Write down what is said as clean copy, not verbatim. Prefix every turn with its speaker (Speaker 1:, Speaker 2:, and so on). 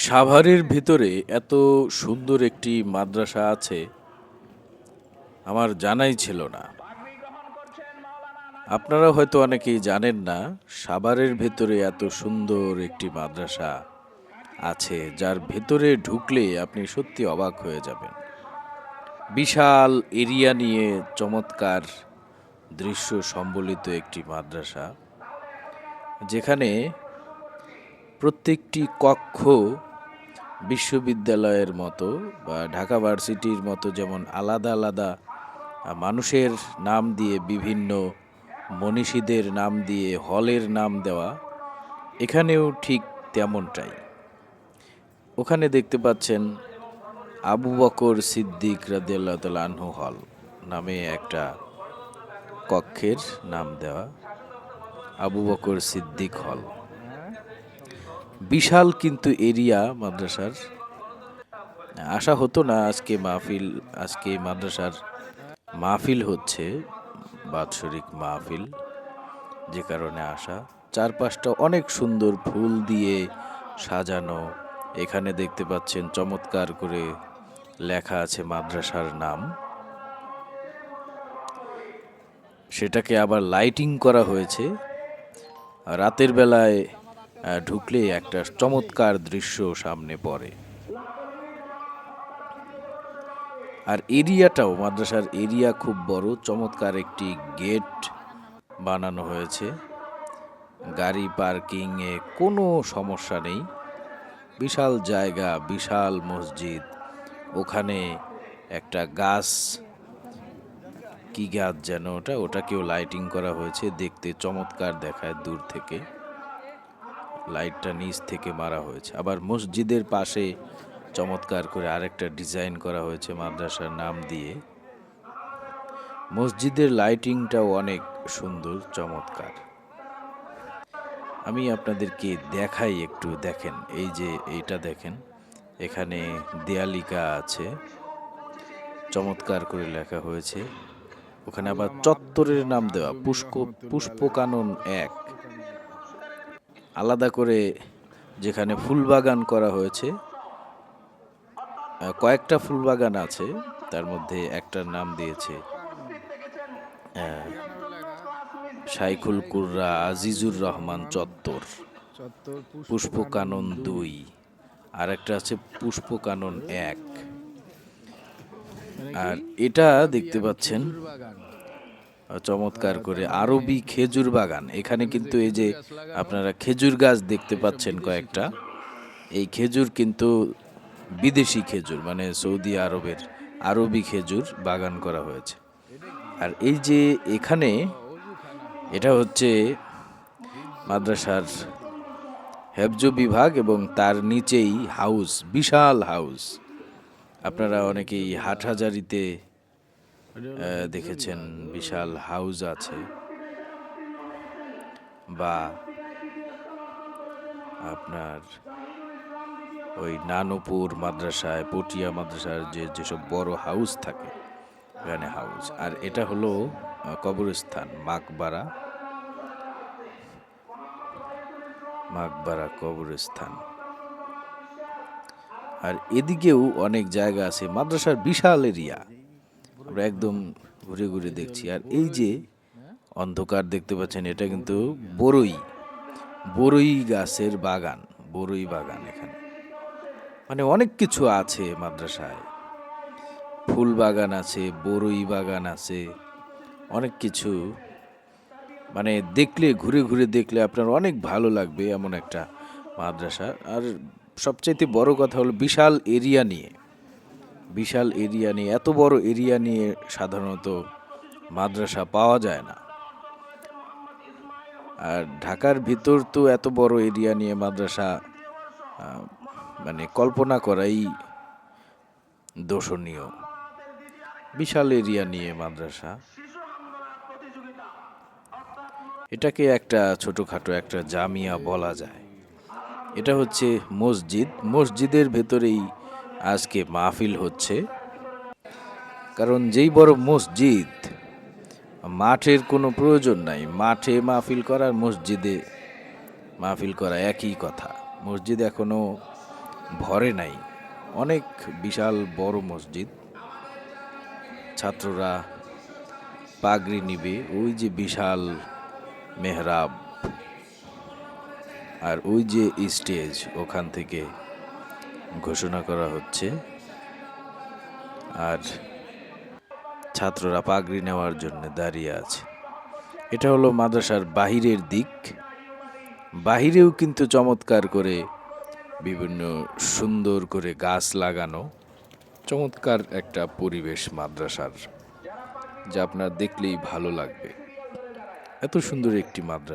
Speaker 1: সাভারের ভেতরে এত সুন্দর একটি মাদ্রাসা আছে আমার জানাই ছিল না। আপনারা হয়তো অনেকেই জানেন না, সাভারের ভেতরে এত সুন্দর একটি মাদ্রাসা আছে যার ভেতরে ঢুকলে আপনি সত্যি অবাক হয়ে যাবেন। বিশাল এরিয়া নিয়ে চমৎকার দৃশ্য সম্বলিত একটি মাদ্রাসা, যেখানে প্রত্যেকটি কক্ষ বিশ্ববিদ্যালয়ের মতো বা ঢাকা ভার্সিটির মতো যেমন আলাদা আলাদা মানুষের নাম দিয়ে, বিভিন্ন মনীষীদের নাম দিয়ে হলের নাম দেওয়া, এখানেও ঠিক তেমনটাই। ওখানে দেখতে পাচ্ছেন আবু বকর সিদ্দিক রাদিয়াল্লাহু তাআলা আনহু হল নামে একটা কক্ষের নাম দেওয়া, আবু বকর সিদ্দিক হল। বিশাল কিন্তু এরিয়া মাদ্রাসার। আশা হতো না আজকে মাদ্রাসার মাহফিল হচ্ছে, বাৎসরিক মাহফিল, যে কারণে আসা। চারপাশটা অনেক সুন্দর ফুল দিয়ে সাজানো। এখানে দেখতে পাচ্ছেন চমৎকার করে লেখা আছে মাদ্রাসার নাম, সেটাকে আবার লাইটিং করা হয়েছে। রাতের বেলায় ঢুকলে একটা চমৎকার দৃশ্য সামনে পড়ে। আর এরিয়াটাও, মাদ্রাসার এরিয়া খুব বড়, চমৎকার একটি গেট বানানো হয়েছে। গাড়ি পার্কিংয়ে কোনো সমস্যা নেই। বিশাল জায়গা, বিশাল মসজিদ। ওখানে একটা গাছ, কি গাছ যেন ওটাকেও লাইটিং করা হয়েছে, দেখতে চমৎকার দেখায় দূর থেকে। লাইটটা নিচ থেকে মারা হয়েছে। আবার মসজিদের পাশে চমৎকার করে আরেকটা ডিজাইন করা হয়েছে মাদ্রাসার নাম দিয়ে। মসজিদের লাইটিংটাও অনেক সুন্দর, চমৎকার। আমি আপনাদেরকে দেখাই, একটু দেখেন। এই যে এইটা দেখেন, এখানে দেয়ালিকা আছে, চমৎকার করে লেখা হয়েছে। ওখানে আবার চত্বরের নাম দেওয়া, পুষ্পকানন 1 আলাদা করে। যেখানে ফুলবাগান করা হয়েছে, কয়েকটা ফুলবাগান আছে, তার মধ্যে একটার নাম দিয়েছে শাইখুল কুররা আজিজুর রহমান চত্বর, পুষ্পকানন 2, আর একটা আছে পুষ্পকানন 1। আর এটা দেখতে পাচ্ছেন চমৎকার করে আরবি খেজুর বাগান। এখানে কিন্তু এই যে আপনারা খেজুর গাছ দেখতে পাচ্ছেন কয়েকটা, এই খেজুর কিন্তু বিদেশি খেজুর, মানে সৌদি আরবের আরবি খেজুর বাগান করা হয়েছে। আর এই যে এখানে, এটা হচ্ছে মাদ্রাসার হেফজ বিভাগ এবং তার নিচেই হাউস, বিশাল হাউস। আপনারা অনেকেই হাটহাজারিতে দেখেছেন বিশাল হাউস আছে, বা আপনার ওই নানুপুর মাদ্রাসায়, পটিয়া মাদ্রাসার যেসব বড় হাউস থাকে, এখানে হাউস। আর এটা হলো কবরস্থান, মাকবারা কবরস্থান। আর এদিকেও অনেক জায়গা আছে, মাদ্রাসার বিশাল এরিয়া, আমরা একদম ঘুরে ঘুরে দেখছি। আর এই যে অন্ধকার দেখতে পাচ্ছেন, এটা কিন্তু বড়ই গাছের বাগান, বড়ই বাগান। এখানে মানে অনেক কিছু আছে মাদ্রাসায়, ফুল বাগান আছে, বড়ই বাগান আছে, অনেক কিছু। মানে দেখলে, ঘুরে ঘুরে দেখলে আপনার অনেক ভালো লাগবে এমন একটা মাদ্রাসা। আর সবচাইতে বড় কথা হলো বিশাল এরিয়া নিয়ে, এত বড় এরিয়া নিয়ে সাধারণত মাদ্রাসা পাওয়া যায় না। আর ঢাকার ভিতর তো এত বড় এরিয়া নিয়ে মাদ্রাসা মানে কল্পনা করাই দোষণীয়। বিশাল এরিয়া নিয়ে মাদ্রাসা, এটাকে একটা ছোটখাটো একটা জামিয়া বলা যায়। এটা হচ্ছে মসজিদের ভেতরেই আজকে মাহফিল হচ্ছে। কারণ যেই বড় মসজিদ, মাঠের কোনো প্রয়োজন নাই। মাঠে মাহফিল করার মসজিদে মাহফিল করা একই কথা। মসজিদ এখনো ভরে নাই। অনেক বিশাল বড় মসজিদ। ছাত্ররা পাগড়ি নিবে, ওই যে বিশাল মেহরাব আর ওই যে স্টেজ, ওখান থেকে ঘোষণা করা হচ্ছে। আর ছাত্ররা পাগড়ি নেওয়ার জন্য দাঁড়িয়ে আছে। এটা হলো মাদ্রাসার বাহিরের দিক। বাহিরেও কিন্তু চমৎকার করে বিভিন্ন সুন্দর করে গাছ লাগানো, চমৎকার একটা পরিবেশ মাদ্রাসার, যা আপনার দেখলেই ভালো লাগবে। এত সুন্দর একটি মাদ্রাসা।